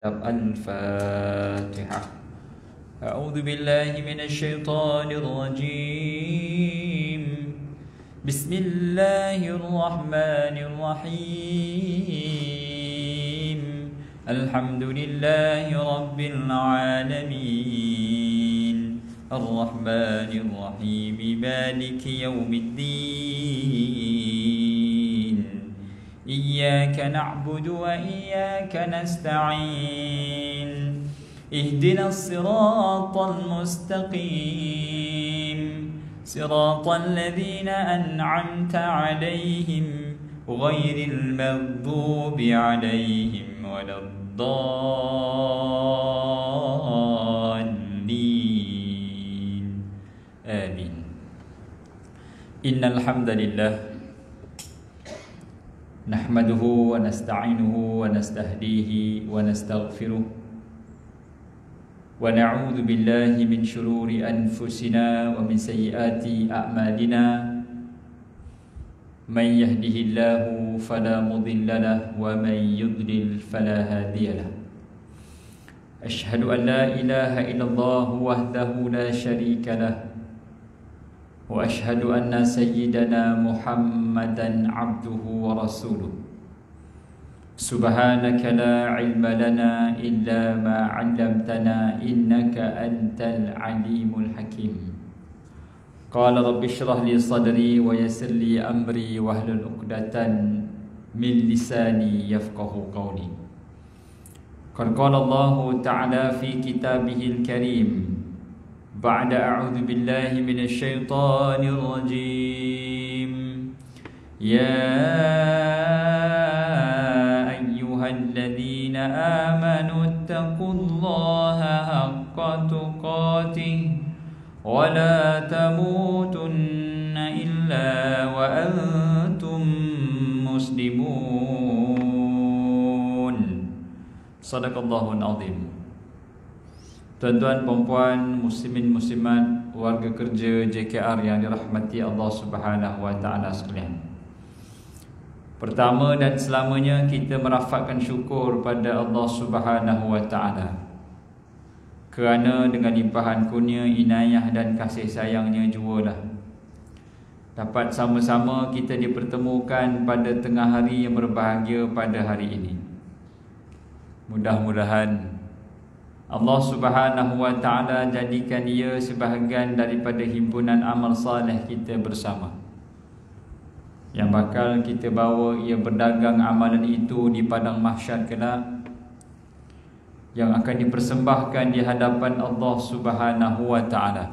الفاتحة. أعوذ بالله من الشيطان الرجيم. بسم الله الرحمن الرحيم. الحمد لله رب العالمين الرحمن الرحيم مالك يوم الدين. إياك نعبد وإياك نستعين. اهدنا الصراط المستقيم صراط الذين أنعمت عليهم غير المغضوب عليهم ولا الضالين آمين. إن الحمد لله نحمده ونستعينه ونستهديه ونستغفره ونعوذ بالله من شرور أنفسنا ومن سيئات أعمالنا. من يهده الله فلا مضل له ومن يضلل فلا هادي له. أشهد أن لا إله إلا الله وحده لا شريك له وأشهد أن سيدنا محمدا عبده ورسوله. سبحانك لا علم لنا إلا ما علمتنا إنك أنت العليم الحكيم. قال رب اشرح لي صدري ويسر لي أمري واحلل عقدة من لساني يفقه قولي. قد قال الله تعالى في كتابه الكريم بعد أعوذ بالله من الشيطان الرجيم. يا أيها الذين آمنوا اتقوا الله حق تقاته ولا تموتن إلا وأنتم مسلمون. صدق الله العظيم. Tuan-tuan, perempuan, muslimin, muslimat, warga kerja JKR yang dirahmati Allah Subhanahu wa taala sekalian. Pertama dan selamanya kita merafakkan syukur pada Allah Subhanahu wa taala kerana dengan limpahan kurnia, inayah dan kasih sayangnya jualah dapat sama-sama kita dipertemukan pada tengah hari yang berbahagia pada hari ini. Mudah-mudahan Allah Subhanahu wa taala jadikan ia sebahagian daripada himpunan amal saleh kita bersama, yang bakal kita bawa ia berdagang amalan itu di padang mahsyar kelak, yang akan dipersembahkan di hadapan Allah Subhanahu wa taala,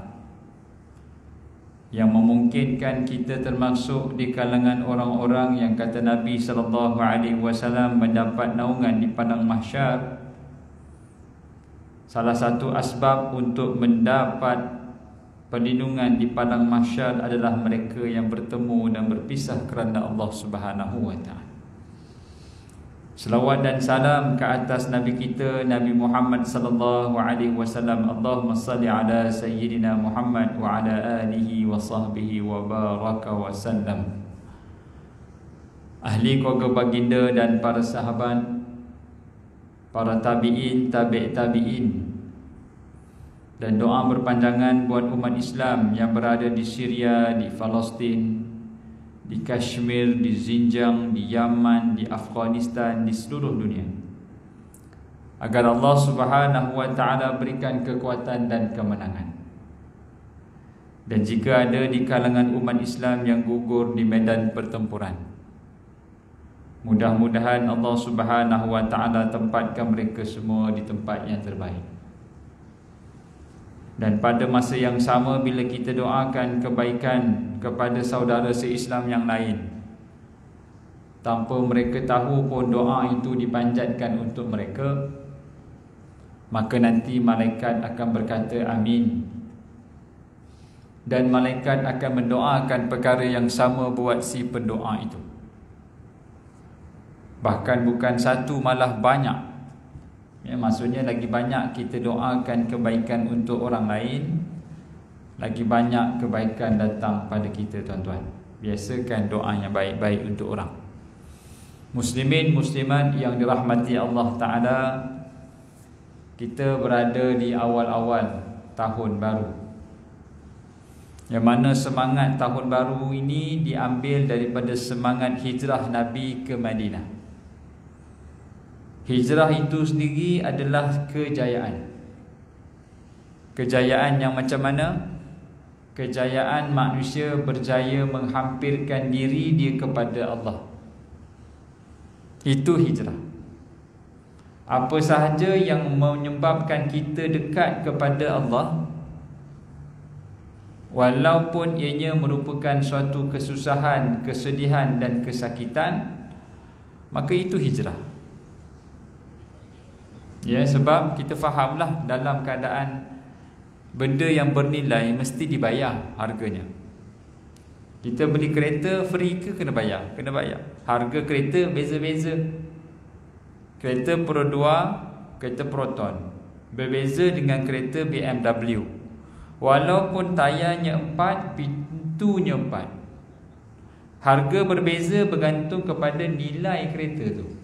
yang memungkinkan kita termasuk di kalangan orang-orang yang kata Nabi sallallahu alaihi wasallam mendapat naungan di padang mahsyar. Salah satu asbab untuk mendapat perlindungan di padang mahsyar adalah mereka yang bertemu dan berpisah kerana Allah Subhanahu wa taala. Selawat dan salam ke atas Nabi kita Nabi Muhammad sallallahu alaihi wasallam. Allahumma salli ala sayyidina Muhammad wa ala alihi wa sahbihi wa baraka wa sallam. Ahli keluarga baginda dan para sahabat, para tabi'in, tabi'in, dan doa berpanjangan buat umat Islam yang berada di Syria, di Palestin, di Kashmir, di Xinjiang, di Yaman, di Afghanistan, di seluruh dunia, agar Allah Subhanahu wa taala berikan kekuatan dan kemenangan. Dan jika ada di kalangan umat Islam yang gugur di medan pertempuran, mudah-mudahan Allah Subhanahu wa taala tempatkan mereka semua di tempat yang terbaik. Dan pada masa yang sama, bila kita doakan kebaikan kepada saudara se-Islam yang lain, tanpa mereka tahu pun doa itu dipanjatkan untuk mereka, maka nanti malaikat akan berkata amin. Dan malaikat akan mendoakan perkara yang sama buat si pendoa itu. Bahkan bukan satu, malah banyak. Ya, maksudnya lagi banyak kita doakan kebaikan untuk orang lain, lagi banyak kebaikan datang pada kita, tuan-tuan. Biasakan doa yang baik-baik untuk orang. Muslimin, muslimat yang dirahmati Allah Ta'ala, kita berada di awal-awal tahun baru, yang mana semangat tahun baru ini diambil daripada semangat hijrah Nabi ke Madinah. Hijrah itu sendiri adalah kejayaan. Kejayaan yang macam mana? Kejayaan manusia berjaya menghampirkan diri dia kepada Allah. Itu hijrah. Apa sahaja yang menyebabkan kita dekat kepada Allah, walaupun ianya merupakan suatu kesusahan, kesedihan dan kesakitan, maka itu hijrah. Ya, sebab kita fahamlah dalam keadaan benda yang bernilai mesti dibayar harganya. Kita beli kereta free ke kena bayar? Kena bayar. Harga kereta beza-beza. Kereta Pro 2, kereta Proton berbeza dengan kereta BMW. Walaupun tayarnya 4, pintunya 4, harga berbeza bergantung kepada nilai kereta tu.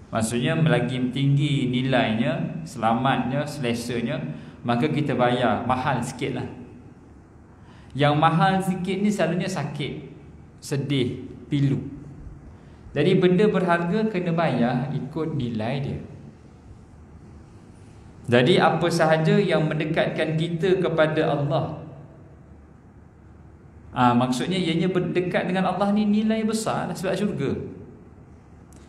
Maksudnya lagi tinggi nilainya, selamatnya, selesanya, maka kita bayar mahal sikit lah. Yang mahal sikit ni selalunya sakit, sedih, pilu. Jadi benda berharga kena bayar ikut nilai dia. Jadi apa sahaja yang mendekatkan kita kepada Allah, maksudnya ianya berdekat dengan Allah ni nilai besar lah, sebab syurga.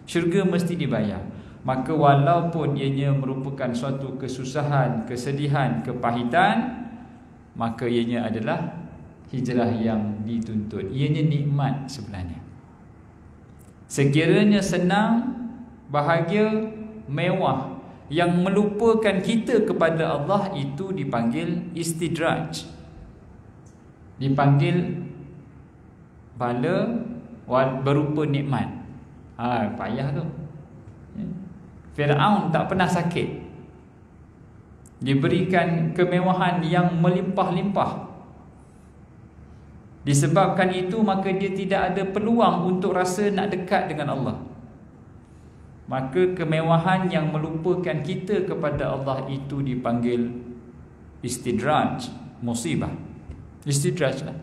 Syurga mesti dibayar. Maka walaupun ianya merupakan suatu kesusahan, kesedihan, kepahitan, maka ianya adalah hijrah yang dituntut. Ianya nikmat sebenarnya. Sekiranya senang, bahagia, mewah, yang melupakan kita kepada Allah, itu dipanggil istidraj. Dipanggil bala berupa nikmat. Payah tu. Firaun tak pernah sakit, diberikan kemewahan yang melimpah-limpah. Disebabkan itu maka dia tidak ada peluang untuk rasa nak dekat dengan Allah. Maka kemewahan yang melupakan kita kepada Allah itu dipanggil istidraj, musibah. Istidraj lah.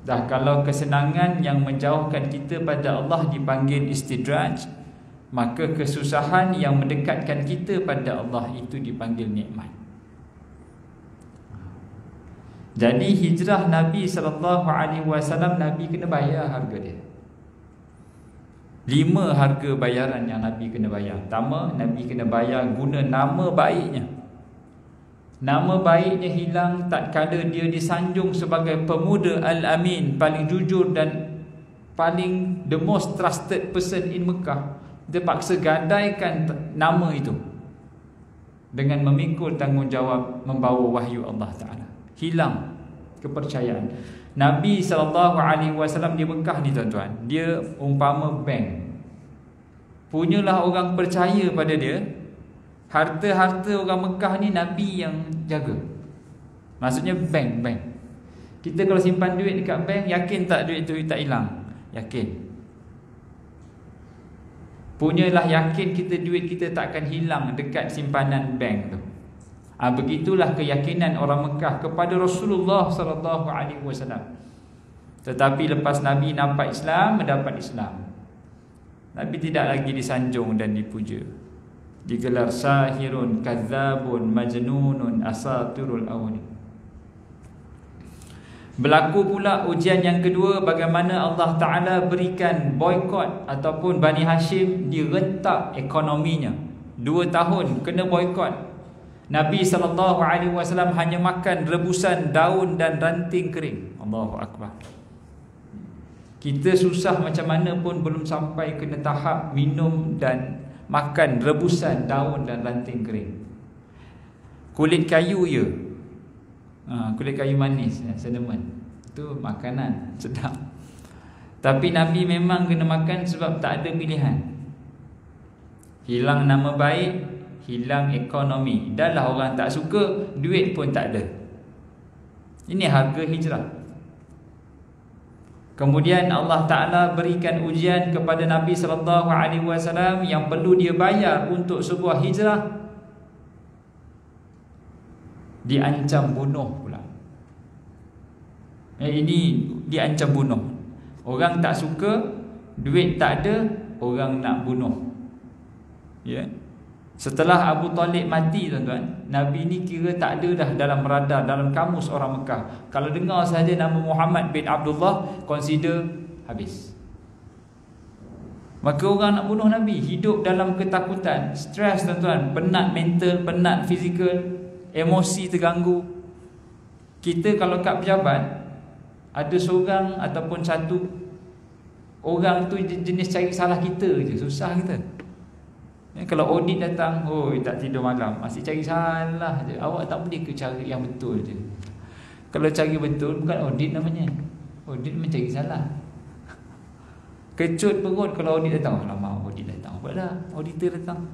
Dah kalau kesenangan yang menjauhkan kita pada Allah dipanggil istidraj, maka kesusahan yang mendekatkan kita pada Allah itu dipanggil nikmat. Jadi hijrah Nabi SAW, Nabi kena bayar harga dia. 5 harga bayaran yang Nabi kena bayar. Pertama, Nabi kena bayar guna nama baiknya. Nama baiknya hilang tatkala dia disanjung sebagai pemuda Al-Amin, paling jujur dan paling the most trusted person in Mekah. Dia paksa gadaikan nama itu dengan memikul tanggungjawab membawa wahyu Allah Ta'ala. Hilang kepercayaan. Nabi SAW di Mekah ni tuan-tuan, dia umpama bank. Punyalah orang percaya pada dia, harta-harta orang Mekah ni Nabi yang jaga. Maksudnya bank. Kita kalau simpan duit dekat bank, yakin tak duit tu tak hilang? Yakin. Punyalah yakin kita duit kita takkan hilang dekat simpanan bank tu. Begitulah keyakinan orang Mekah kepada Rasulullah SAW. Tetapi lepas Nabi nampak Islam, mendapat Islam, Nabi tidak lagi disanjung dan dipuja, digelar sahirun, kadzabun, majnunun, asatirul awwalin. Berlaku pula ujian yang kedua, bagaimana Allah Ta'ala berikan boykot ataupun Bani Hashim direntak ekonominya. 2 tahun kena boykot. Nabi SAW hanya makan rebusan daun dan ranting kering. Allahu Akbar. Kita susah macam mana pun belum sampai kena tahap minum dan makan rebusan daun dan ranting kering. Kulit kayu je. Kulit kayu manis, cinnamon, itu makanan sedap. Tapi Nabi memang kena makan sebab tak ada pilihan. Hilang nama baik, hilang ekonomi. Dah lah orang tak suka, duit pun tak ada. Ini harga hijrah. Kemudian Allah Ta'ala berikan ujian kepada Nabi SAW yang perlu dia bayar untuk sebuah hijrah. Diancam bunuh pula. Ini diancam bunuh. Orang tak suka, duit tak ada, orang nak bunuh. Ya. Setelah Abu Talib mati, tuan-tuan, Nabi ni kira tak ada dah dalam radar, dalam kamus orang Mekah. Kalau dengar saja nama Muhammad bin Abdullah, consider habis. Maka orang nak bunuh Nabi, hidup dalam ketakutan, stres, tuan-tuan, penat mental, penat fizikal, emosi terganggu. Kita kalau kat pejabat, ada seorang ataupun satu orang tu jenis cari salah kita je, susah kita. Kalau audit datang, tak tidur malam, masih cari salah je. Awak tak boleh ke cari yang betul je. Kalau cari betul, bukan audit namanya. Audit mencari salah. Kecut perut kalau audit datang. Lama audit datang, buatlah auditor datang.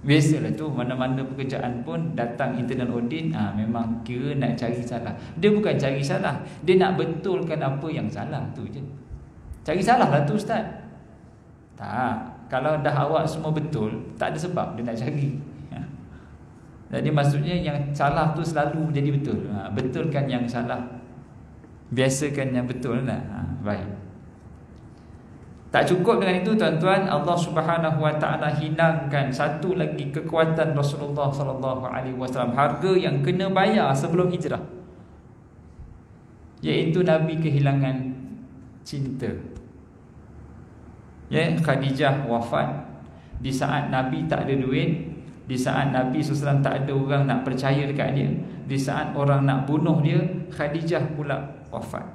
Biasalah tu, mana-mana pekerjaan pun datang internal audit, memang kira nak cari salah. Dia bukan cari salah, dia nak betulkan apa yang salah tu je. Cari salah lah tu ustaz. Tak. Kalau dah awak semua betul, tak ada sebab dia nak cari. Jadi maksudnya yang salah tu selalu jadi betul. Betulkan yang salah, biasakan yang betul lah. Baik. Tak cukup dengan itu, tuan-tuan, Allah Subhanahu Wa Taala hilangkan satu lagi kekuatan Rasulullah sallallahu alaihi wasallam, harga yang kena bayar sebelum hijrah, iaitu Nabi kehilangan cinta. Khadijah wafat di saat Nabi tak ada duit, di saat Nabi SAW tak ada orang nak percaya dekat dia, di saat orang nak bunuh dia, Khadijah pula wafat.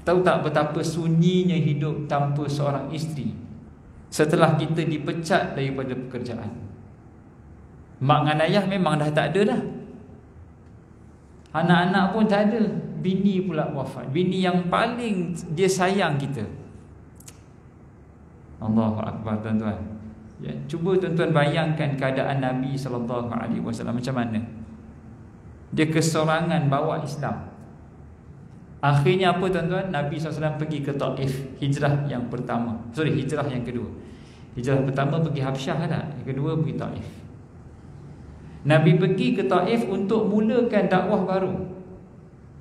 Tahu tak betapa sunyinya hidup tanpa seorang isteri setelah kita dipecat daripada pekerjaan? Mak dengan ayah memang dah tak ada dah, anak-anak pun tak ada, bini pula wafat, bini yang paling dia sayang kita. Allahu Akbar, tuan-tuan. Cuba tuan-tuan bayangkan keadaan Nabi SAW macam mana. Dia kesorangan bawa Islam. Akhirnya apa, tuan-tuan? Nabi SAW pergi ke Taif, hijrah yang pertama. Hijrah yang kedua. Hijrah pertama pergi Habsyah dah, yang kedua pergi Taif. Nabi pergi ke Taif untuk mulakan dakwah baru,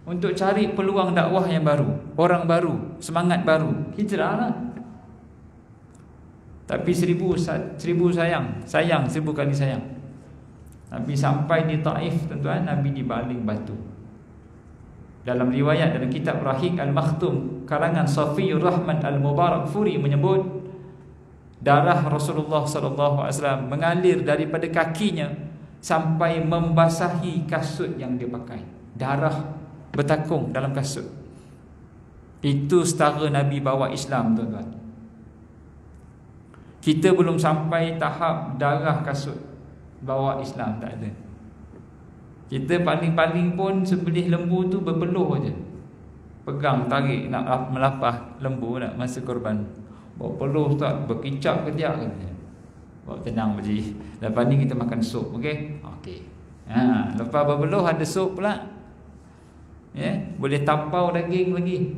untuk cari peluang dakwah yang baru, orang baru, semangat baru. Hijrah lah. Tapi seribu kali sayang. Nabi sampai di Taif, tuan-tuan, Nabi dibaling batu. Dalam riwayat dalam kitab Rahiq Al-Makhtum karangan Safiyur Rahman Al-Mubarak Furi menyebut darah Rasulullah SAW mengalir daripada kakinya sampai membasahi kasut yang dia pakai. Darah bertakung dalam kasut. Itu setara Nabi bawa Islam, tuan-tuan. Kita belum sampai tahap darah kasut, bawa Islam tak ada. Kita paling-paling pun sebelih lembu tu berpeluh aja, pegang tarik nak melapah lembu nak masa korban. Bawa peluh tak, berkicap kejap kan. Bawa tenang berji. Lepas ni kita makan sup, okey? Okey. Lepas berpeluh ada sup pula. Boleh tampau daging lagi.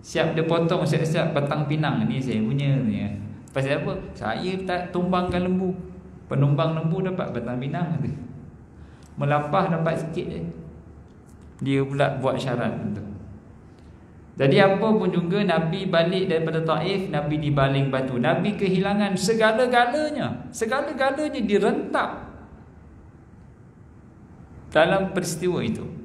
Siap dia potong, siap-siap batang pinang. Ni saya punya ni. Pasal apa? Saya tak tumbangkan lembu. Penumbang lembu dapat batang pinang tu. Melapah dapat sikit je. Dia pula buat syarat tu. Jadi apa pun juga, Nabi balik daripada Taif, Nabi dibaling batu. Nabi kehilangan segala-galanya. Segala-galanya direntak dalam peristiwa itu.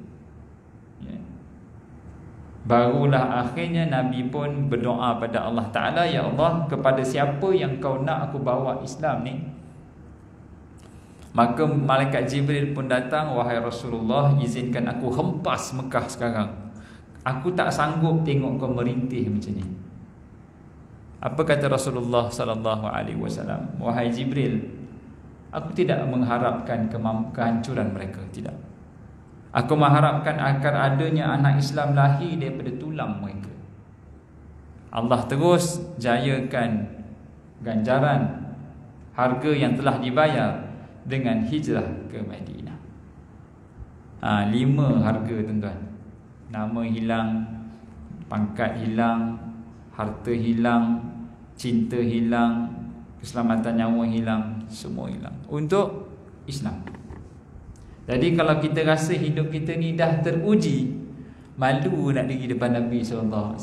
Barulah akhirnya Nabi pun berdoa pada Allah Ta'ala, ya Allah, kepada siapa yang kau nak aku bawa Islam ni, maka malaikat Jibril pun datang, wahai Rasulullah, izinkan aku hempas Mekah sekarang. Aku tak sanggup tengok kau merintih macam ni. Apa kata Rasulullah sallallahu alaihi wasallam? Wahai Jibril, aku tidak mengharapkan kehancuran mereka, tidak. Aku mengharapkan akan adanya anak Islam lahir daripada tulang mereka. Allah terus jayakan ganjaran harga yang telah dibayar dengan hijrah ke Madinah. 5 harga, tuan-tuan. Nama hilang, Pangkat hilang, harta hilang, cinta hilang, keselamatan nyawa hilang, semua hilang untuk Islam. Jadi kalau kita rasa hidup kita ni dah teruji, malu nak pergi depan Nabi SAW.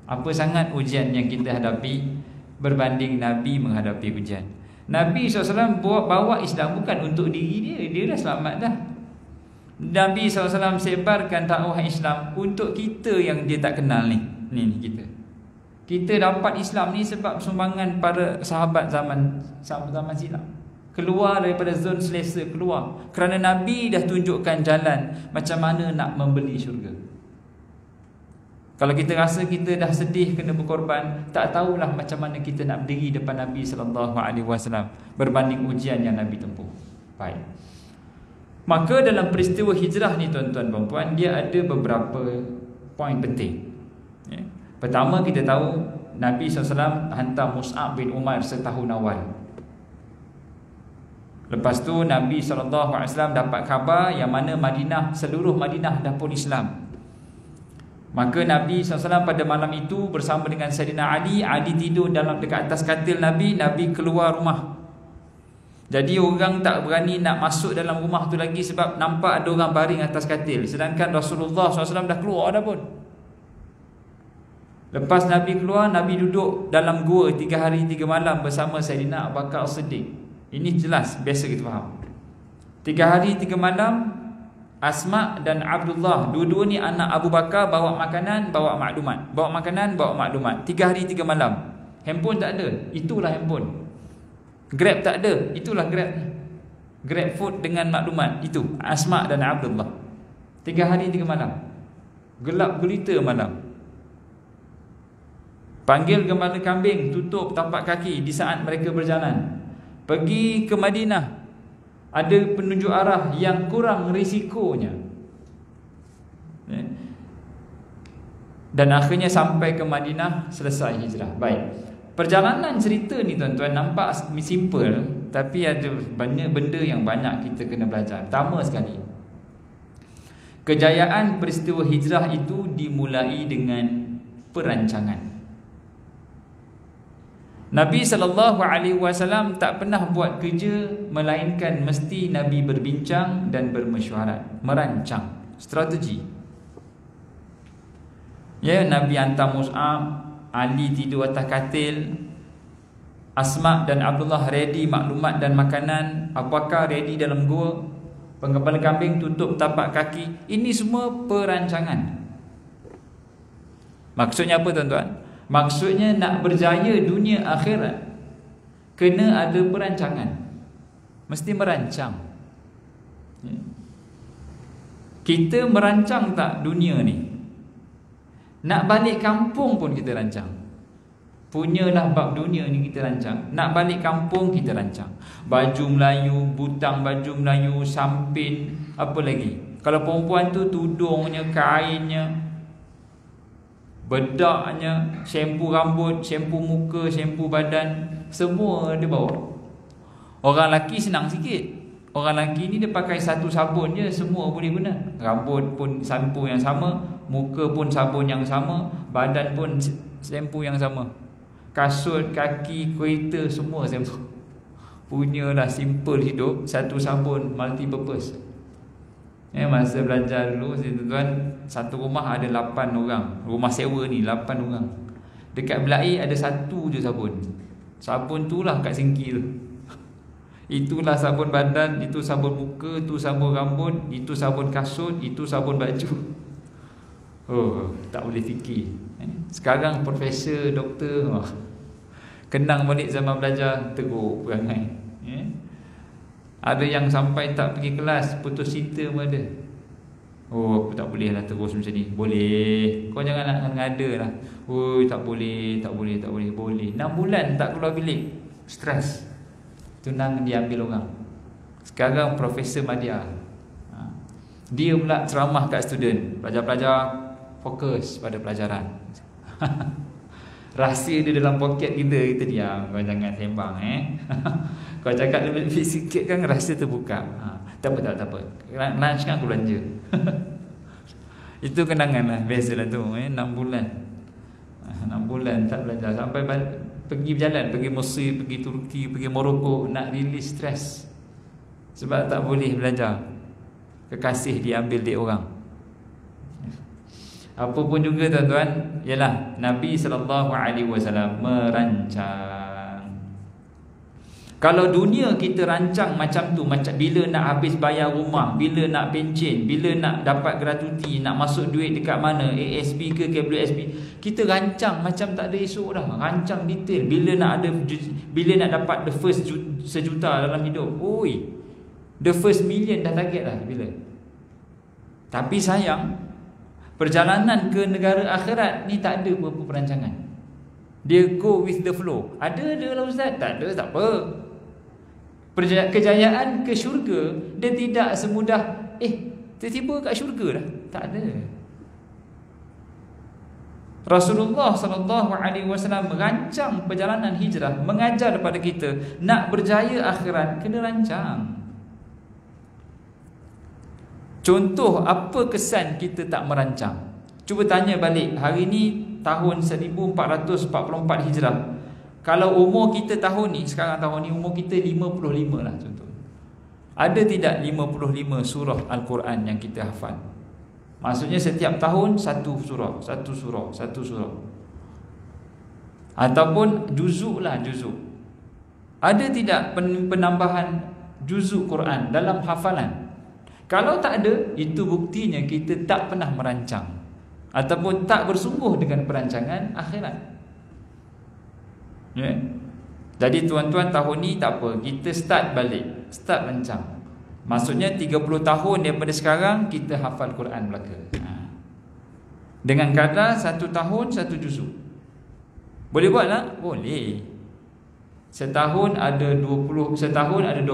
Apa sangat ujian yang kita hadapi berbanding Nabi menghadapi ujian. Nabi SAW bawa Islam bukan untuk diri dia, dia dah selamat dah. Nabi SAW sebarkan dakwah Islam untuk kita yang dia tak kenal ni. Ni kita. Kita dapat Islam ni sebab sumbangan para sahabat zaman silam. Keluar daripada zon selesa, keluar. Kerana Nabi dah tunjukkan jalan macam mana nak membeli syurga. Kalau kita rasa kita dah sedih kena berkorban, tak tahulah macam mana kita nak berdiri depan Nabi SAW berbanding ujian yang Nabi tempuh. Baik. Maka dalam peristiwa hijrah ni tuan-tuan dan puan, dia ada beberapa poin penting. Ya. Pertama, kita tahu Nabi SAW hantar Mus'ab bin Umair setahun awal. Lepas tu Nabi SAW dapat khabar yang mana Madinah, seluruh Madinah dah pun Islam. Maka Nabi SAW pada malam itu bersama dengan Sayyidina Ali tidur dekat atas katil Nabi. Nabi keluar rumah. Jadi orang tak berani nak masuk dalam rumah tu lagi sebab nampak ada orang baring atas katil. Sedangkan Rasulullah SAW dah keluar dah pun. Lepas Nabi keluar, Nabi duduk dalam gua 3 hari 3 malam bersama Sayyidina Abu Bakar As-Siddiq. Ini jelas, biasa kita faham. 3 hari 3 malam, Asma dan Abdullah, dua-dua ni anak Abu Bakar, bawa makanan, bawa maklumat. Bawa makanan, bawa maklumat. 3 hari 3 malam. Handphone tak ada, itulah handphone. Grab tak ada, itulah Grab. Grab food dengan maklumat, itu Asma dan Abdullah. 3 hari 3 malam. Gelap gulita malam. Panggil gembala kambing, tutup tapak kaki di saat mereka berjalan. Pergi ke Madinah, ada penunjuk arah yang kurang risikonya. Dan akhirnya sampai ke Madinah, selesai hijrah. Baik. Perjalanan cerita ni tuan-tuan nampak simple, tapi ada banyak benda yang banyak kita kena belajar. Pertama sekali, kejayaan peristiwa hijrah itu dimulai dengan perancangan. Nabi SAW tak pernah buat kerja melainkan mesti Nabi berbincang dan bermesyuarat, merancang strategi. Ya, Nabi hantar Mus'ab, Ali tidur atas katil, Asma dan Abdullah ready maklumat dan makanan, Abu Bakar ready dalam gua, penggembala kambing tutup tapak kaki. Ini semua perancangan. Maksudnya apa tuan-tuan? Maksudnya nak berjaya dunia akhirat, kena ada perancangan. Mesti merancang. Kita merancang tak dunia ni? Nak balik kampung pun kita rancang. Punyalah bab dunia ni kita rancang. Nak balik kampung kita rancang. Baju Melayu, butang baju Melayu, sampin, apa lagi? Kalau perempuan tu tudungnya, kainnya, bedaknya, syampu rambut, syampu muka, syampu badan, semua dia bawa. Orang lelaki senang sikit. Orang lelaki ni dia pakai satu sabun je, semua boleh guna. Rambut pun sampo yang sama, muka pun sabun yang sama, badan pun syampu yang sama. Kasut, kaki, kereta, semua sama. Punyalah simple hidup, satu sabun, multi purpose. Masa belajar dulu, tuan-tuan, satu rumah ada 8 orang. Rumah sewa ni 8 orang. Dekat belai ada satu je sabun. Sabun tu lah kat sinki tu. Itulah sabun badan, itu sabun muka, itu sabun rambut, itu sabun kasut, itu sabun baju. Oh, tak boleh fikir. Sekarang profesor, doktor, kenang balik zaman belajar, teruk perangai. Ada yang sampai tak pergi kelas, putus cinta pun ada. Oh, aku tak boleh lah terus macam ni. Boleh, kau jangan nak ngada lah. Oh, tak boleh. Boleh 6 bulan tak keluar bilik, stres, tunang diambil orang. Sekarang Profesor Madya, dia pula ceramah kat student. Pelajar-pelajar fokus pada pelajaran. Rahsia dia dalam poket kita diam. Kau jangan sembang Kau cakap lebih sikit kan rahsia terbuka. Tak apa. Lunch kan aku belanja. Itu kenangan lah. Biasalah tu 6 bulan 6 bulan tak belajar. Sampai pergi berjalan, pergi Mesir, pergi Turki, pergi Morocco, nak release stress. Sebab tak boleh belajar. Kekasih diambil di orang. Apa pun juga tuan-tuan, ialah Nabi SAW merancang. Kalau dunia kita rancang macam tu, macam bila nak habis bayar rumah, bila nak pencen, bila nak dapat gratuiti, nak masuk duit dekat mana, ASB ke KWSB, kita rancang macam tak ada esok dah. Rancang detail. Bila nak dapat the first sejuta dalam hidup. Oi, the first million dah target dah bila. Tapi sayang, perjalanan ke negara akhirat ni tak ada apa-apa perancangan. Dia go with the flow. Ada lah ustaz, tak ada tak apa. Kejayaan ke syurga, dia tidak semudah tiba-tiba kat syurga dah. Tak ada. Rasulullah SAW merancang perjalanan hijrah, mengajar kepada kita nak berjaya akhirat kena rancang. Contoh apa kesan kita tak merancang? Cuba tanya balik, hari ni tahun 1444 Hijrah. Kalau umur kita tahun ni, sekarang tahun ni umur kita 55 lah contoh. Ada tidak 55 surah Al-Quran yang kita hafal? Maksudnya setiap tahun satu surah. Ataupun juzuk lah, juzuk. Ada tidak penambahan juzuk Quran dalam hafalan? Kalau tak ada, itu buktinya kita tak pernah merancang ataupun tak bersungguh dengan perancangan akhirat. Jadi tuan-tuan, tahun ni tak apa, kita start balik, start rancang. Maksudnya 30 tahun daripada sekarang kita hafal Quran belaka. Dengan kadar 1 tahun 1 juzuk. Boleh buat tak? Boleh. Setahun ada 12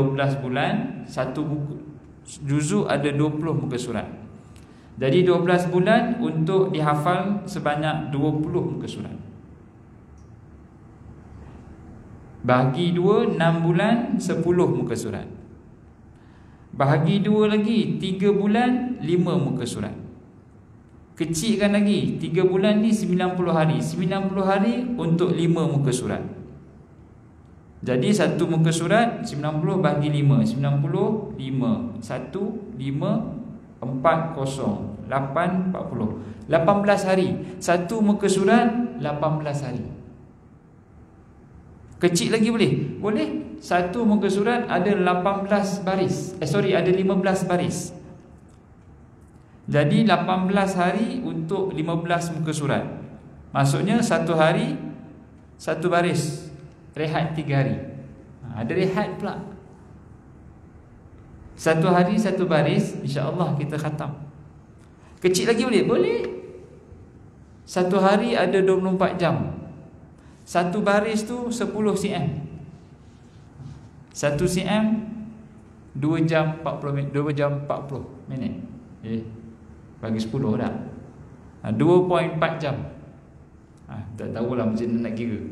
bulan, satu buku juzuk ada 20 muka surat. Jadi 12 bulan untuk dihafal sebanyak 20 muka surat. Bahagi 2, 6 bulan 10 muka surat. Bahagi 2 lagi 3 bulan 5 muka surat. Kecilkan lagi 3 bulan ni 90 hari. 90 hari untuk 5 muka surat. Jadi satu muka surat 90 bahagi 5, 95 1 5 4 0 8 40 18 hari. Satu muka surat 18 hari. Kecil lagi boleh? Boleh. Satu muka surat ada 18 baris. Ada 15 baris. Jadi 18 hari untuk 15 muka surat. Maksudnya satu hari satu baris. Rehat 3 hari. Ada rehat pula. Satu hari satu baris, insya-Allah kita khatam. Kecil lagi boleh? Boleh. Satu hari ada 24 jam. Satu baris tu 10 cm. 1 cm 2 jam 40 minit, 2 jam 40 minit. Bagi 10 dah. 2.4 jam. Tak tahulah macam nak kira.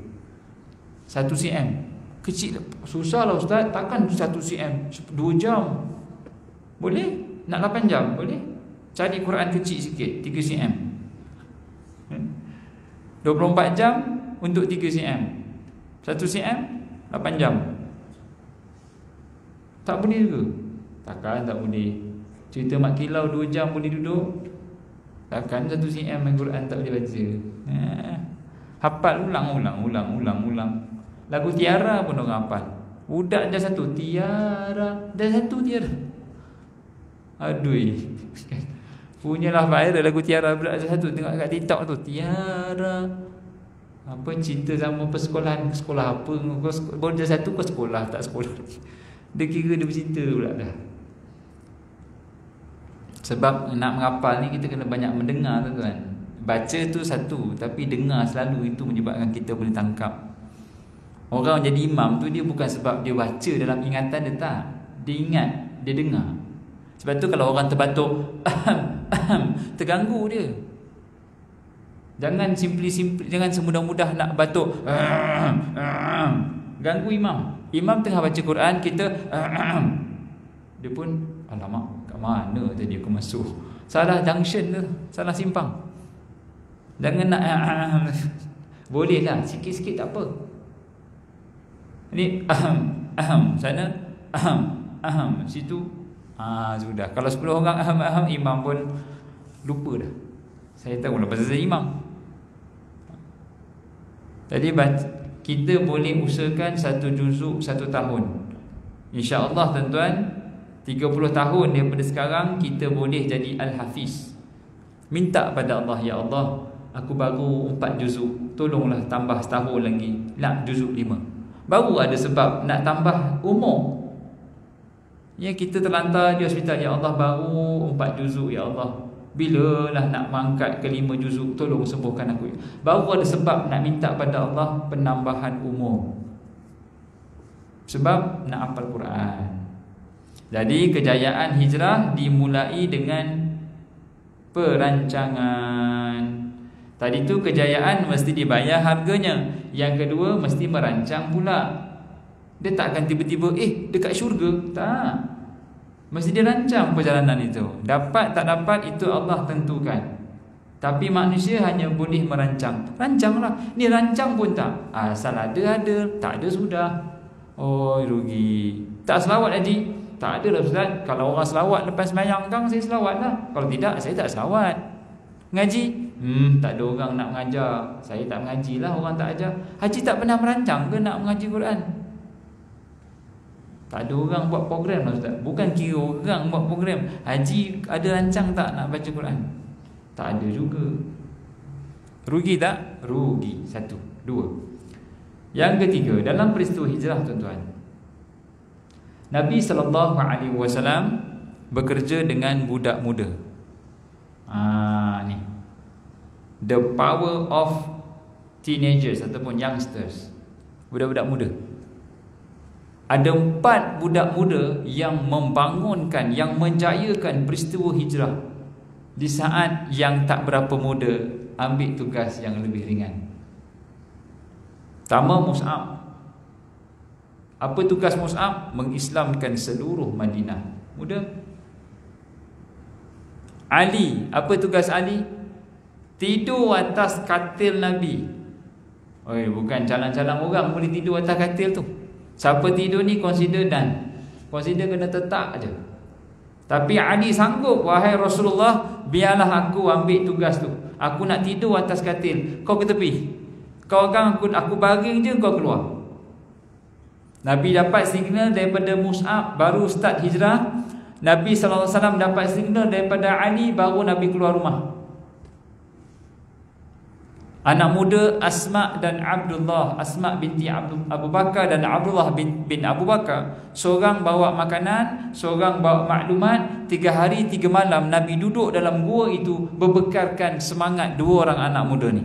1 cm. Kecil. Susahlah ustaz, takkan 1 cm 2 jam. Boleh? Nak 8 jam? Boleh. Cari Quran kecil sikit, 3 cm. 24 jam untuk 3 cm. 1 cm 8 jam. Tak boleh ke? Takkan tak boleh. Cerita Mak Kilau 2 jam boleh duduk. Takkan 1 cm Al-Quran tak boleh baca. Hafal ulang. Lagu Tiara pun orang hafal. Budak dah satu Tiara. Aduh. Punyalah viral lagu Tiara budak dah satu. Tengok kat TikTok tu, Tiara. Apa cinta sama persekolahan. Sekolah apa? Baru dah satu kau sekolah, tak sekolah. Dia kira dia bercinta pula dah. Sebab nak menghafal ni kita kena banyak mendengar tuan-tuan. Baca tu satu, tapi dengar selalu, itu menyebabkan kita boleh tangkap. Orang jadi imam tu dia bukan sebab dia baca dalam ingatan dia, tak. Dia ingat, dia dengar. Sebab tu kalau orang terbatuk terganggu dia. Jangan jangan semudah-mudah nak batuk. Ganggu imam. Imam tengah baca Quran, kita dia pun alamak, kat mana tadi aku masuk. Salah junction tu, salah simpang. Jangan nak boleh lah, sikit-sikit tak apa. Ni sana situ. Sudah. Kalau 10 orang imam pun lupa dah. Saya tahu lah pasal saya imam. Jadi kita boleh usahakan 1 juzuk 1 tahun. InsyaAllah tuan-tuan, 30 tahun daripada sekarang kita boleh jadi Al-Hafiz. Minta pada Allah, ya Allah, aku baru 4 juzuk, tolonglah tambah setahun lagi, nak juzuk 5. Baru ada sebab nak tambah umur. Ya, kita terlantar di hospital, ya Allah, baru 4 juzuk, ya Allah, bilalah nak mangkat ke 5 juzuk, tolong sembuhkan aku. Baru ada sebab nak minta pada Allah penambahan umur, sebab nak hafal Quran. Jadi kejayaan hijrah dimulai dengan perancangan. Tadi tu kejayaan mesti dibayar harganya. Yang kedua mesti merancang pula. Dia tak akan tiba-tiba dekat syurga. Tak. Mesti dirancang perjalanan itu. Dapat tak dapat itu Allah tentukan. Tapi manusia hanya boleh merancang. Rancanglah. Ni rancang pun tak. Asal ada, tak ada sudah. Oh, rugi. Tak selawat haji. Tak ada lah Ustaz. Kalau orang selawat lepas sembahyang kang, saya selawat lah. Kalau tidak, saya tak selawat. Ngaji? Tak ada orang nak mengajar. Saya tak mengaji lah, orang tak ajar. Haji tak pernah merancang ke nak mengaji Quran? Tak ada orang buat program lah Ustaz. Bukan kira orang buat program. Haji ada rancang tak nak baca Quran? Tak ada juga. Rugi tak? Rugi. 1, 2. Yang ketiga, dalam peristiwa hijrah tuan-tuan, Nabi SAW bekerja dengan budak muda. Ni the power of teenagers ataupun youngsters, budak-budak muda. Ada 4 budak muda yang membangunkan, yang menjayakan peristiwa hijrah di saat yang tak berapa muda ambil tugas yang lebih ringan. Pertama, Mus'ab. Apa tugas Mus'ab? Mengislamkan seluruh Madinah. Muda. Ali. Apa tugas Ali? Tidur atas katil Nabi. Bukan calang-calang orang boleh tidur atas katil tu. Siapa tidur ni consider dan consider kena tetap aja. Tapi Ali sanggup, wahai Rasulullah, biarlah aku ambil tugas tu. Aku nak tidur atas katil, kau ke tepi. Kau kan aku baring je, kau keluar. Nabi dapat signal daripada Mus'ab, baru start hijrah. Nabi SAW dapat signal daripada Ali, baru Nabi keluar rumah. Anak muda Asma dan Abdullah, Asma binti Abu Bakar dan Abdullah bin Abu Bakar, seorang bawa makanan, seorang bawa maklumat. 3 hari 3 malam Nabi duduk dalam gua itu, berbekalkan semangat 2 orang anak muda ni.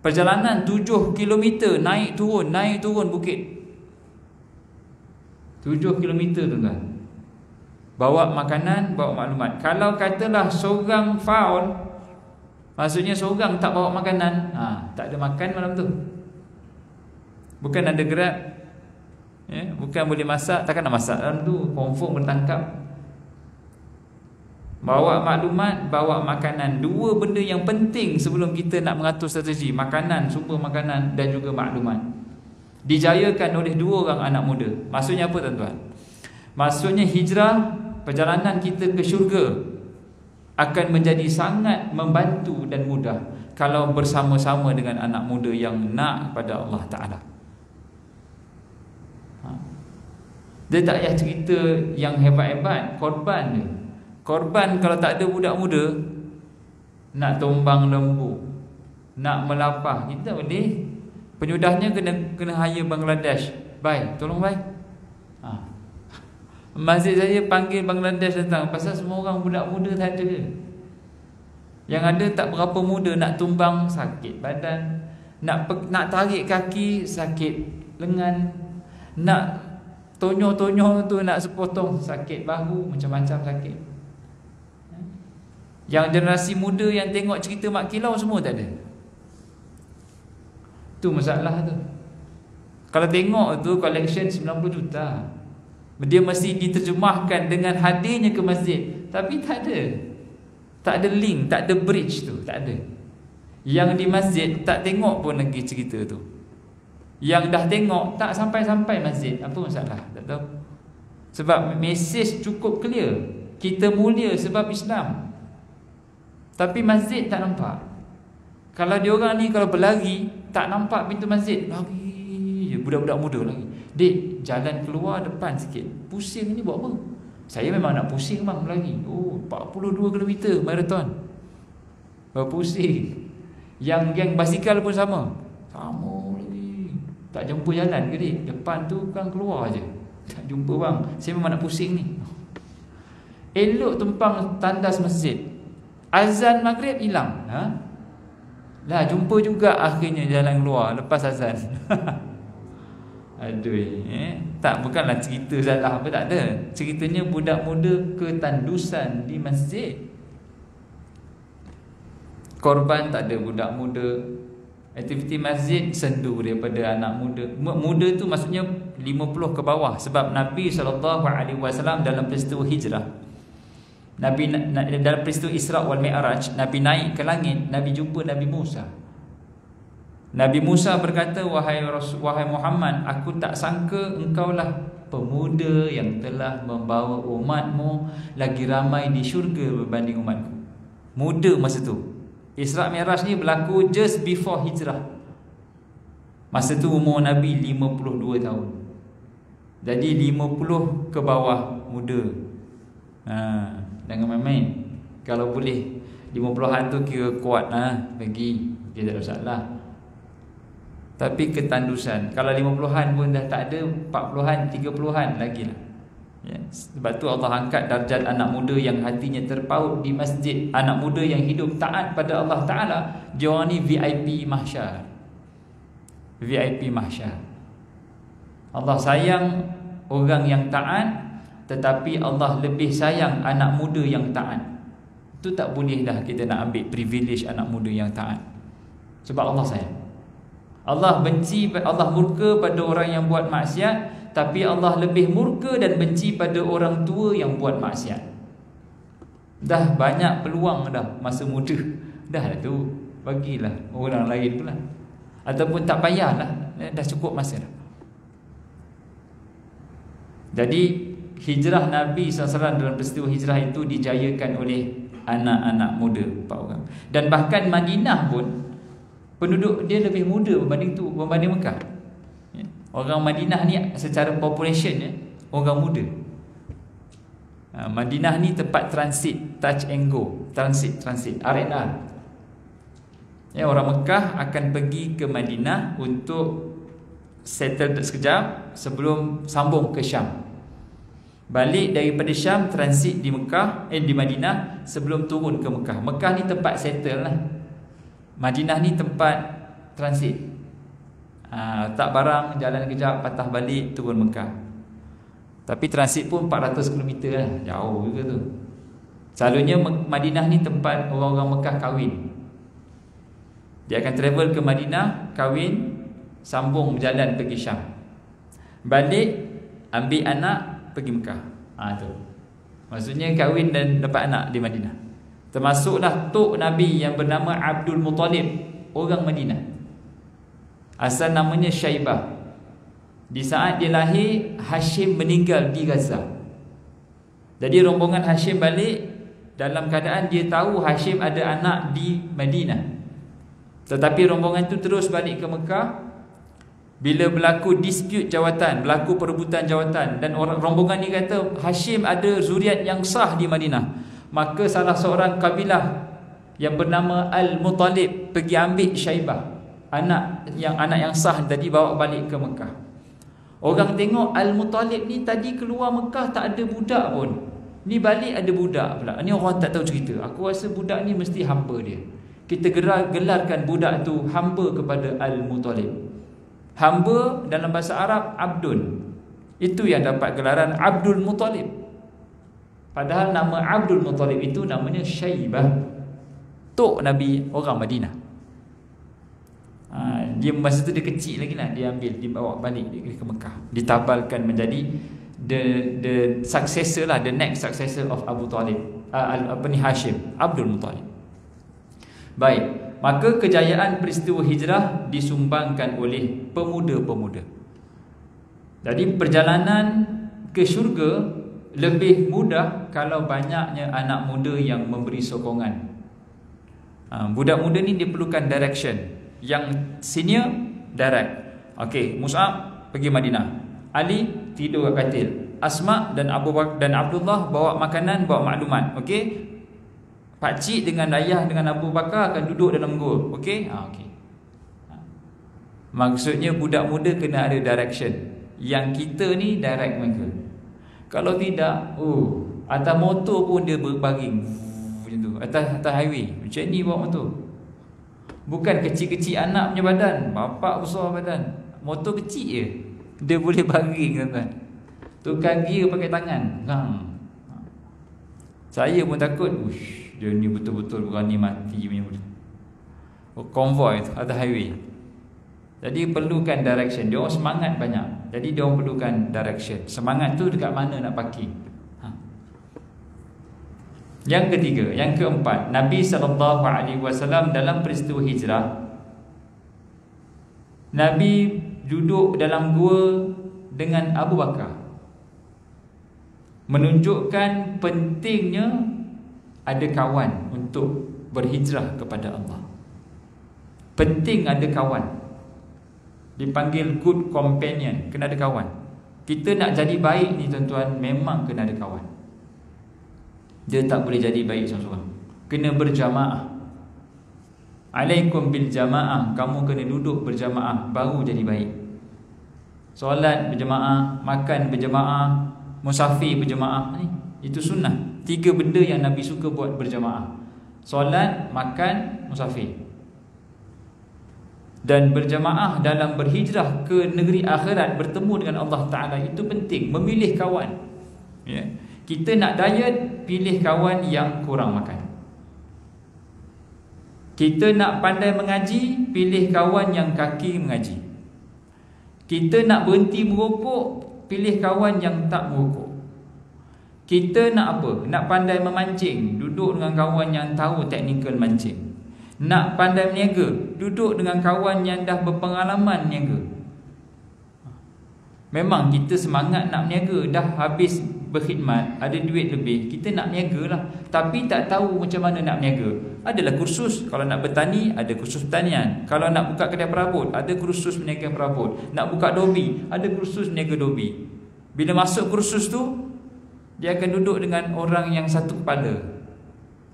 Perjalanan 7 km, naik turun bukit. 7 km tuan-tuan. Bawa makanan, bawa maklumat. Kalau katalah seorang faul, maksudnya seorang tak bawa makanan, tak ada makan malam tu. Bukan ada Grab, bukan boleh masak, takkan nak masak dalam tu, confirm bertangkap. Bawa maklumat, bawa makanan. 2 benda yang penting sebelum kita nak mengatur strategi. Makanan, sumber makanan dan juga maklumat. Dijayakan oleh 2 orang anak muda. Maksudnya apa tuan-tuan? Maksudnya hijrah, perjalanan kita ke syurga akan menjadi sangat membantu dan mudah kalau bersama-sama dengan anak muda yang nak pada Allah Ta'ala. Dia tak payah cerita yang hebat-hebat, korban dia. Korban kalau tak ada budak muda, nak tumbang lembu, nak melapah, kita boleh. Penyudahnya kena hire Bangladesh. Tolong masjid saya panggil Bangladesh datang, pasal semua orang budak muda tak ada. Yang ada tak berapa muda, nak tumbang sakit badan, nak tarik kaki sakit lengan, nak tonyo-tonyo tu nak sepotong sakit bahu, macam-macam sakit. Yang generasi muda yang tengok cerita Mak Kilau semua tak ada. Tu masalah tu. Kalau tengok tu collection 90 juta, dia mesti diterjemahkan dengan hadirnya ke masjid, tapi tak ada. Tak ada link, tak ada bridge tu, tak ada. Yang di masjid tak tengok pun lagi cerita tu. Yang dah tengok tak sampai-sampai masjid. Apa masalah? Tak tahu. Sebab mesej cukup clear. Kita mulia sebab Islam. Tapi masjid tak nampak. Kalau diorang ni kalau berlari tak nampak pintu masjid, lari je budak-budak muda lagi. Dek, jalan keluar depan sikit. Pusing ni buat apa? Saya memang nak pusing bang lagi. Oh, 42 km maraton. Berpusing. Yang geng basikal pun sama. Sama lagi. Tak jumpa jalan ke dik? Depan tu kan keluar je. Tak jumpa bang. Saya memang nak pusing ni. Elok tumpang tandas masjid. Azan maghrib hilang. Lah jumpa juga akhirnya jalan keluar lepas azan. Aduh, tak, bukanlah cerita salah apa, tak ada. Ceritanya budak muda ketandusan di masjid. Korban tak ada budak muda. Aktiviti masjid sendu daripada anak muda. Muda tu maksudnya 50 ke bawah. Sebab Nabi SAW dalam peristiwa hijrah, Nabi dalam peristiwa Isra' wal Mi'raj, Nabi naik ke langit, Nabi jumpa Nabi Musa. Nabi Musa berkata, wahai Muhammad, aku tak sangka engkaulah pemuda yang telah membawa umatmu lagi ramai di syurga berbanding umatku. Muda masa tu. Isra' Mi'raj ni berlaku just before hijrah. Masa tu umur Nabi 52 tahun. Jadi 50 ke bawah muda. Jangan main-main. Kalau boleh 50-an tu kira kuat bagi dia tak ada masalah. Tapi ketandusan, kalau 50-an pun dah tak ada, 40-an, 30-an lagi lah. Ya. Sebab tu Allah angkat darjat anak muda yang hatinya terpaut di masjid. Anak muda yang hidup taat pada Allah Ta'ala, dia orang ni VIP mahsyar. VIP mahsyar. Allah sayang orang yang taat, tetapi Allah lebih sayang anak muda yang taat. Itu tak boleh dah kita nak ambil privilege anak muda yang taat. Sebab Allah sayang. Allah benci, Allah murka pada orang yang buat maksiat, tapi Allah lebih murka dan benci pada orang tua yang buat maksiat. Dah banyak peluang dah masa muda. Dah lah tu, bagilah orang lain pula. Ataupun tak payahlah, dah cukup masa dah. Jadi hijrah Nabi SAW dalam peristiwa hijrah itu dijayakan oleh anak-anak muda, 4 orang. Dan bahkan Madinah pun penduduk dia lebih muda berbanding Mekah. Orang Madinah ni secara population orang muda. Madinah ni tempat transit, touch and go, transit R&R. Orang Mekah akan pergi ke Madinah untuk settle sekejap sebelum sambung ke Syam. Balik daripada Syam, transit di Mekah, di Madinah sebelum turun ke Mekah. Mekah ni tempat settle lah. Madinah ni tempat transit. Tak barang, jalan kejap, patah balik, turun Mekah. Tapi transit pun 400 km lah, jauh juga tu. Selalunya Madinah ni tempat orang-orang Mekah kahwin. Dia akan travel ke Madinah, kahwin, sambung berjalan pergi Syam. Balik, ambil anak, pergi Mekah. Tu. Maksudnya kahwin dan dapat anak di Madinah. Termasuklah tok Nabi yang bernama Abdul Muttalib, orang Madinah. Asal namanya Syaibah. Di saat dia lahir, Hashim meninggal di Gaza. Jadi rombongan Hashim balik dalam keadaan dia tahu Hashim ada anak di Madinah. Tetapi rombongan itu terus balik ke Mekah. Bila berlaku dispute jawatan, berlaku perebutan jawatan, dan rombongan ni kata Hashim ada zuriat yang sah di Madinah, maka salah seorang kabilah yang bernama Al-Muttalib pergi ambil Syaibah, anak yang sah tadi, bawa balik ke Mekah. Orang tengok Al-Muttalib ni tadi keluar Mekah tak ada budak pun, ni balik ada budak pula. Ni orang tak tahu cerita. Aku rasa budak ni mesti hamba dia. Kita gelarkan budak tu hamba kepada Al-Muttalib. Hamba dalam bahasa Arab Abdun. Itu yang dapat gelaran Abdul Muttalib. Padahal nama Abdul Muttalib itu namanya Syaibah, tok Nabi orang Madinah. Dia masa tu dia kecil lagi lah, dia ambil, dibawa balik ke Mekah, ditabalkan menjadi the successor lah, the next successor of Abu Talib. Hashim, Abdul Muttalib. Baik, maka kejayaan peristiwa hijrah disumbangkan oleh pemuda-pemuda. Jadi perjalanan ke syurga lebih mudah kalau banyaknya anak muda yang memberi sokongan. Budak muda ni dia perlukan direction. Yang senior direct. Okey, Mus'ab pergi Madinah, Ali tidur kat katil, Asma dan Abu Bakar dan Abdullah bawa makanan, bawa maklumat. Okey, pakcik dengan ayah dengan Abu Bakar akan duduk dalam gua. Okey? Okey. Maksudnya budak muda kena ada direction. Yang kita ni direct mereka. Kalau tidak, atas motor pun dia berbaring macam tu, atas highway. Macam ni bawa motor. Bukan kecil-kecil anak punya badan, bapak besar badan. Motor kecil je, dia boleh baring, tuan-tuan. Tukang gear pakai tangan. Saya pun takut. Dia ni betul-betul berani mati punya budak. Konvoi tu atas highway. Jadi perlukan direction. Dia orang semangat banyak. Jadi dia orang perlukan direction. Semangat tu dekat mana nak parking. Yang ketiga, yang keempat, Nabi SAW dalam peristiwa hijrah, Nabi duduk dalam gua dengan Abu Bakar, menunjukkan pentingnya ada kawan untuk berhijrah kepada Allah. Penting ada kawan. Dipanggil good companion, kena ada kawan. Kita nak jadi baik ni tuan-tuan, memang kena ada kawan. Dia tak boleh jadi baik seorang-seorang. Kena berjamaah. Alaikum bil jamaah. Kamu kena duduk berjamaah baru jadi baik. Solat berjamaah, makan berjamaah, musafir berjamaah. Itu sunnah. 3 benda yang Nabi suka buat berjamaah: solat, makan, musafir. Dan berjamaah dalam berhijrah ke negeri akhirat, bertemu dengan Allah Ta'ala, itu penting. Memilih kawan, ya. Kita nak diet, pilih kawan yang kurang makan. Kita nak pandai mengaji, pilih kawan yang kaki mengaji. Kita nak berhenti merokok, pilih kawan yang tak merokok. Kita nak apa? Nak pandai memancing, duduk dengan kawan yang tahu teknikal mancing. Nak pandai berniaga, duduk dengan kawan yang dah berpengalaman niaga. Memang kita semangat nak berniaga, dah habis berkhidmat, ada duit lebih, kita nak berniaga lah. Tapi tak tahu macam mana nak berniaga. Adalah kursus. Kalau nak bertani, ada kursus pertanian. Kalau nak buka kedai perabot, ada kursus berniaga perabot. Nak buka dobi, ada kursus berniaga dobi. Bila masuk kursus tu, dia akan duduk dengan orang yang satu kepala.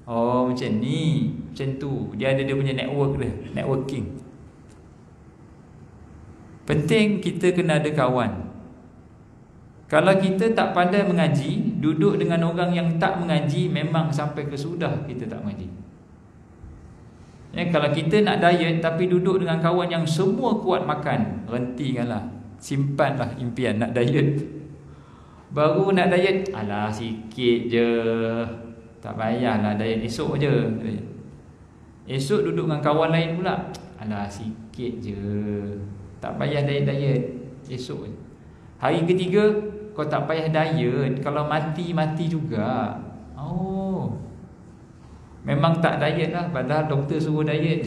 Oh, macam ni, macam tu. Dia ada dia punya network dia, networking. Penting kita kena ada kawan. Kalau kita tak pandai mengaji, duduk dengan orang yang tak mengaji, memang sampai ke sudah kita tak mengaji. Ya, kalau kita nak diet tapi duduk dengan kawan yang semua kuat makan, hentikanlah. Simpanlah impian nak diet. Baru nak diet, alah sikit je, tak payahlah diet, esok je. Esok duduk dengan kawan lain pula, alah sikit je, tak payah diet-diet, esok je. Hari ketiga, kau tak payah diet, kalau mati, mati juga. Oh, memang tak diet lah, padahal doktor suruh diet.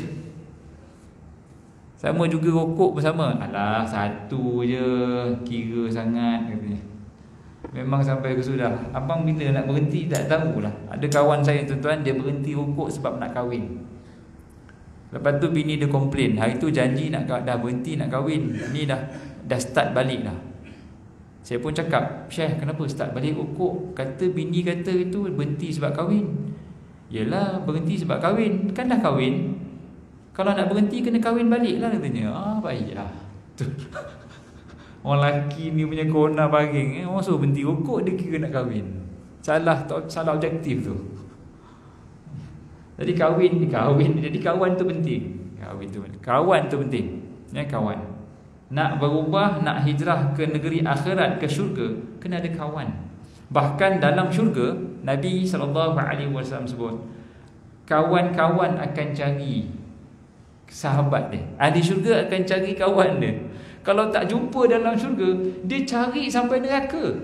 Sama juga rokok pun sama. Alah satu je, kira sangat, katanya. Memang sampai ke sudah. Abang bila nak berhenti tak tahulah. Ada kawan saya tuan-tuan, dia berhenti rokok sebab nak kahwin. Lepas tu bini dia komplain, hari tu janji nak dah berhenti nak kahwin, ni dah start balik dah. Saya pun cakap, Syekh, kenapa start balik rokok? Kata bini kata itu berhenti sebab kahwin. Yelah, berhenti sebab kahwin, kan dah kahwin. Kalau nak berhenti kena kahwin balik lah, katanya. Baiklah. Orang lelaki ni punya corona baring, orang suruh berhenti rokok, dia kira nak kahwin. Salah objektif tu. Jadi kahwin. Jadi kawan tu penting. Kawan tu penting. Ya, kawan. Nak berubah, nak hijrah ke negeri akhirat, ke syurga, kena ada kawan. Bahkan dalam syurga, Nabi SAW sebut, kawan-kawan akan cari sahabat dia. Ahli syurga akan cari kawan dia. Kalau tak jumpa dalam syurga, dia cari sampai neraka.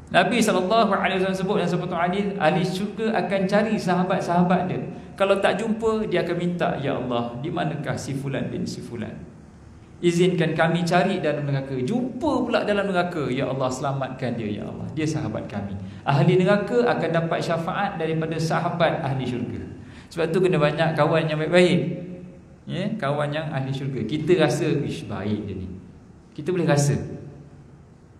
Nabi SAW sebut dalam satu hadis, ahli syurga akan cari sahabat-sahabat dia. Kalau tak jumpa, dia akan minta, ya Allah, di manakah si fulan bin si fulan? Izinkan kami cari dalam neraka. Jumpa pula dalam neraka, ya Allah, selamatkan dia, ya Allah, dia sahabat kami. Ahli neraka akan dapat syafaat daripada sahabat ahli syurga. Sebab tu kena banyak kawan yang baik-baik, ya, kawan yang ahli syurga. Kita rasa, ish, baik dia ni, kita boleh rasa.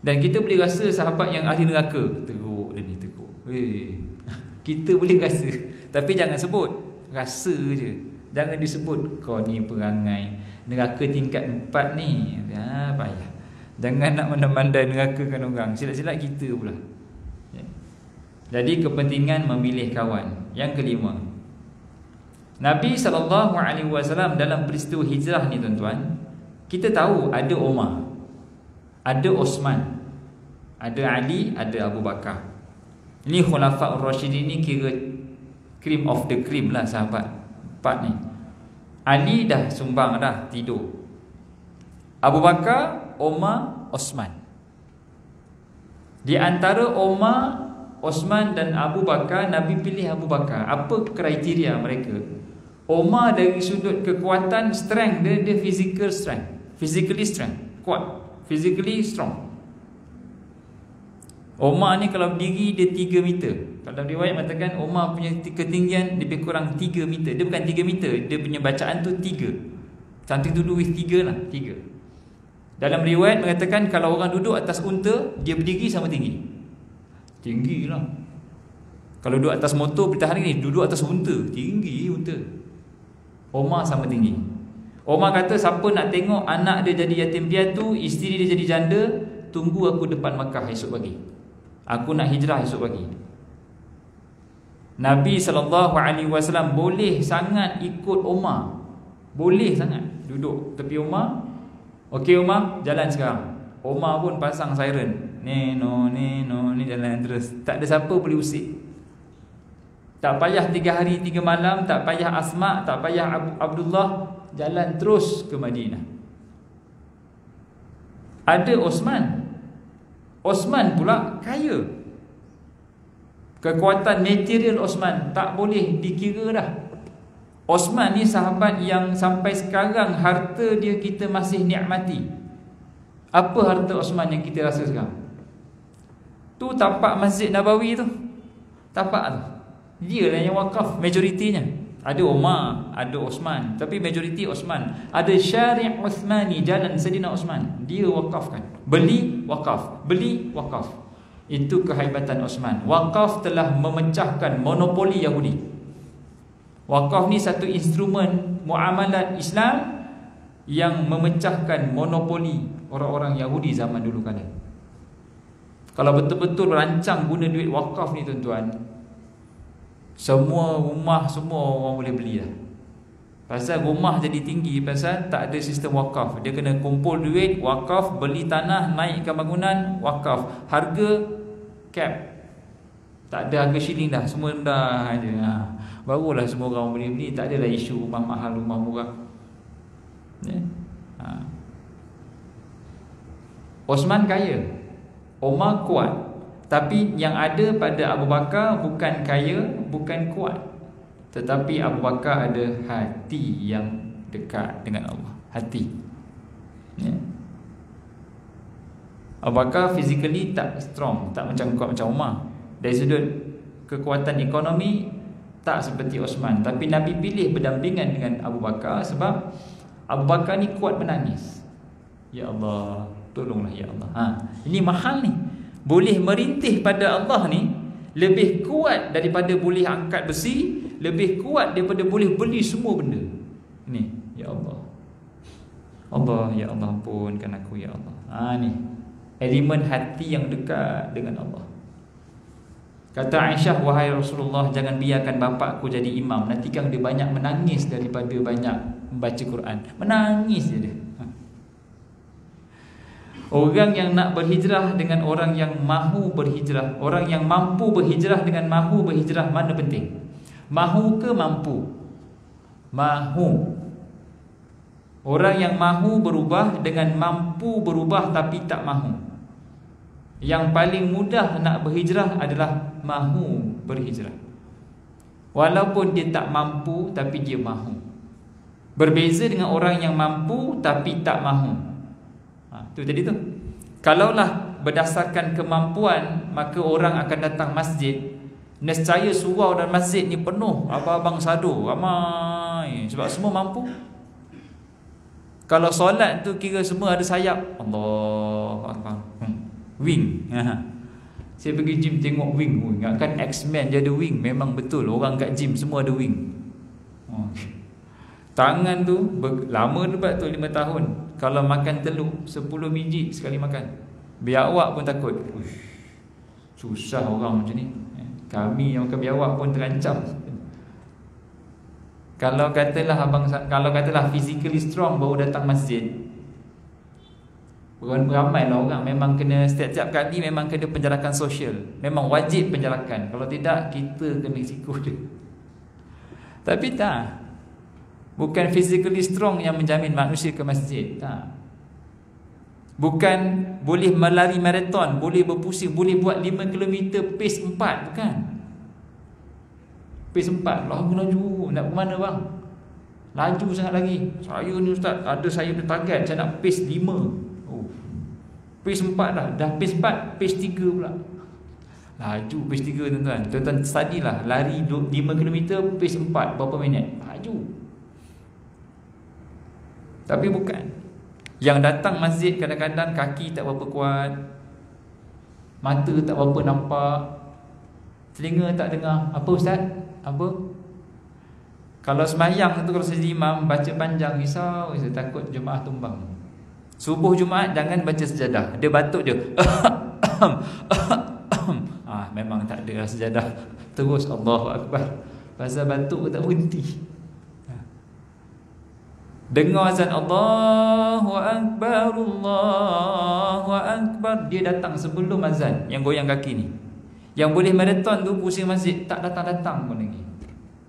Dan kita boleh rasa sahabat yang ahli neraka, teruk dia ni, teruk. Kita boleh rasa. Tapi jangan sebut, rasa je. Jangan disebut, kau ni perangai neraka tingkat 4 ni, payah. Jangan nak mandai-mandai nerakakan orang. Silap-silap kita pula, ya. Jadi kepentingan memilih kawan. Yang kelima, Nabi SAW dalam peristiwa hijrah ni tuan-tuan, kita tahu ada Umar, ada Osman, ada Ali, ada Abu Bakar. Ini Khulafaur Rasyidin ni kira cream of the cream lah sahabat 4 ni. Ali dah sumbang dah, tidur. Abu Bakar, Umar, Osman. Di antara Umar, Osman dan Abu Bakar, Nabi pilih Abu Bakar. Apa kriteria mereka? Umar dari sudut kekuatan, strength dia physical strength, physically strength, kuat, physically strong. Umar ni kalau berdiri dia 3 meter. Kalau riwayat mengatakan Umar punya ketinggian lebih kurang 3 meter. Dia bukan 3 meter, dia punya bacaan tu 3. Something to do with 3 lah, 3. Dalam riwayat mengatakan kalau orang duduk atas unta, dia berdiri sama tinggi. Tinggi lah. Kalau duduk atas motor berita hari ni, duduk atas unta, tinggi unta. Umar sama tinggi. Umar kata, siapa nak tengok anak dia jadi yatim piatu, isteri dia jadi janda, tunggu aku depan Makkah esok pagi. Aku nak hijrah esok pagi. Nabi SAW boleh sangat ikut Umar. Boleh sangat duduk tepi Umar. Okey Umar, jalan sekarang. Umar pun pasang siren. Neno, ni jalan terus. Tak ada siapa boleh usik. Tak payah 3 hari 3 malam, tak payah Asma, tak payah Abdullah, jalan terus ke Madinah. Ada Osman. Osman pula kaya. Kekuatan material Osman tak boleh dikira dah. Osman ni sahabat yang sampai sekarang harta dia kita masih nikmati. Apa harta Osman yang kita rasa sekarang? Tu tapak Masjid Nabawi tu. Tapak tu, dia lah yang wakaf majoritinya. Ada Umar, ada Osman, tapi majoriti Osman. Ada Syari' Uthmani, jalan Sayyidina Osman, dia wakafkan. Beli, wakaf. Beli, wakaf. Itu kehebatan Osman. Wakaf telah memecahkan monopoli Yahudi. Wakaf ni satu instrumen muamalat Islam yang memecahkan monopoli orang-orang Yahudi zaman dulu kala. Kalau betul-betul rancang guna duit wakaf ni tuan-tuan, semua rumah, semua orang boleh beli dah. Pasal rumah jadi tinggi, pasal tak ada sistem wakaf. Dia kena kumpul duit, wakaf, beli tanah, naikkan bangunan, wakaf. Harga cap, tak ada harga shilling dah, semua dah aja. Barulah semua orang boleh beli. Tak adalah isu rumah mahal, rumah murah, ya? Osman kaya, Umar kuat. Tapi yang ada pada Abu Bakar bukan kaya, bukan kuat, tetapi Abu Bakar ada hati yang dekat dengan Allah. Hati, ya? Abu Bakar physically tak strong, tak macam kuat macam Umar. Dari sudut kekuatan ekonomi tak seperti Osman. Tapi Nabi pilih berdampingan dengan Abu Bakar sebab Abu Bakar ni kuat menangis. Ya Allah, tolonglah ya Allah. Ini mahal ni. Boleh merintih pada Allah ni lebih kuat daripada boleh angkat besi, lebih kuat daripada boleh beli semua benda. Ni, ya Allah. Allah, ya Allah, ampunkan aku ya Allah. Ni elemen hati yang dekat dengan Allah. Kata Aisyah, wahai Rasulullah, jangan biarkan bapakku jadi imam. Nanti kan dia banyak menangis daripada banyak membaca Quran. Menangis je dia. Orang yang nak berhijrah dengan orang yang mahu berhijrah, orang yang mampu berhijrah dengan mahu berhijrah, mana penting? Mahu ke mampu? Mahu. Orang yang mahu berubah dengan mampu berubah tapi tak mahu. Yang paling mudah nak berhijrah adalah mahu berhijrah. Walaupun dia tak mampu, tapi dia mahu. Berbeza dengan orang yang mampu tapi tak mahu. Tu tadi tu. Kalaulah berdasarkan kemampuan, maka orang akan datang masjid. Nescaya surau dan masjid ni penuh abang-abang sado, ramai, sebab semua mampu. Kalau solat tu kira semua ada sayap. Allahu Akbar. Wing. Saya pergi gym tengok wing. Ingatkan X-Men dia ada wing. Memang betul, orang kat gym semua ada wing. Tangan tu lama lebat tu 5 tahun. Kalau makan telur 10 biji sekali makan. Biawak pun takut. Susah orang macam ni. Kami yang makan biawak pun terancam. Kalau katalah physically strong baru datang masjid, ramailah orang. Memang kena setiap kali memang kena penjarakan sosial. Memang wajib penjarakan. Kalau tidak, kita kena risiko dia. Tapi tak, bukan physically strong yang menjamin manusia ke masjid. Tak. Bukan boleh melari maraton, boleh berpusing, boleh buat 5 km pace 4. Bukan. Pace 4, laju. Nak ke mana bang? Laju sangat lagi. Saya ni ustaz, saya ada target, saya nak pace 5. Pace 4 dah. Dah pace 4, pace 3 pula. Laju pace 3 tuan-tuan. Tuan-tuan study lah. Lari 5 km pace 4, berapa minit? Laju. Tapi bukan. Yang datang masjid kadang-kadang kaki tak berapa kuat, mata tak berapa nampak, telinga tak dengar. Apa ustaz? Apa? Kalau sembahyang tu, kalau saya imam baca panjang, risau, saya takut jemaah tumbang. Subuh Jumaat jangan baca sejadah. Dia batuk je. Memang tak ada sejadah. Terus Allahu Akbar. Pasal batuk tak berhenti. Dengar azan Allahu Akbar, Allahu Akbar, dia datang sebelum azan. Yang goyang kaki ni, yang boleh maraton tu pusing masjid, tak datang-datang pun lagi.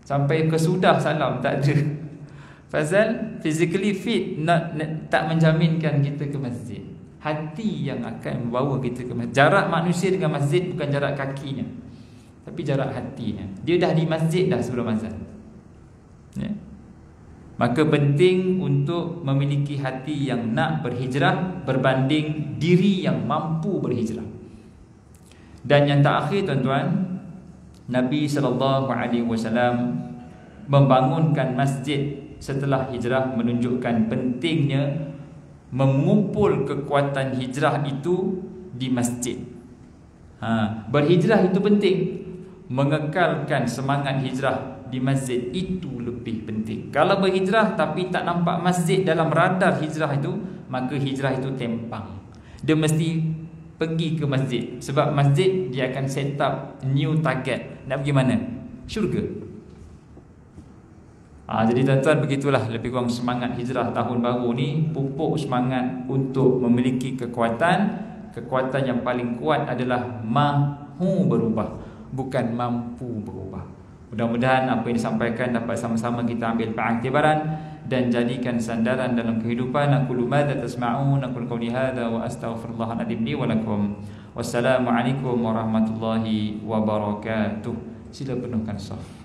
Sampai kesudah salam tak ada. Pasal physically fit tak menjaminkan kita ke masjid. Hati yang akan membawa kita ke masjid. Jarak manusia dengan masjid bukan jarak kakinya, tapi jarak hatinya. Dia dah di masjid dah sebelum azan, ya? Maka penting untuk memiliki hati yang nak berhijrah berbanding diri yang mampu berhijrah. Dan yang terakhir tuan-tuan, Nabi SAW membangunkan masjid setelah hijrah, menunjukkan pentingnya mengumpul kekuatan hijrah itu di masjid. Berhijrah itu penting. Mengekalkan semangat hijrah di masjid itu lebih penting. Kalau berhijrah tapi tak nampak masjid dalam radar hijrah itu, maka hijrah itu tempang. Dia mesti pergi ke masjid, sebab masjid dia akan set up new target. Nak pergi mana? Syurga. Jadi tuan-tuan, begitulah lebih kurang semangat hijrah tahun baru ni. Pupuk semangat untuk memiliki kekuatan. Kekuatan yang paling kuat adalah mahu berubah, bukan mampu berubah. Mudah-mudahan apa yang disampaikan dapat sama-sama kita ambil pengiktibaran dan jadikan sandaran dalam kehidupan. Aqulu madza tasma'un, aqulu qawli hadza wa astaghfirullah li wa lakum. Wassalamualaikum warahmatullahi wabarakatuh. Sila penuhkan saf.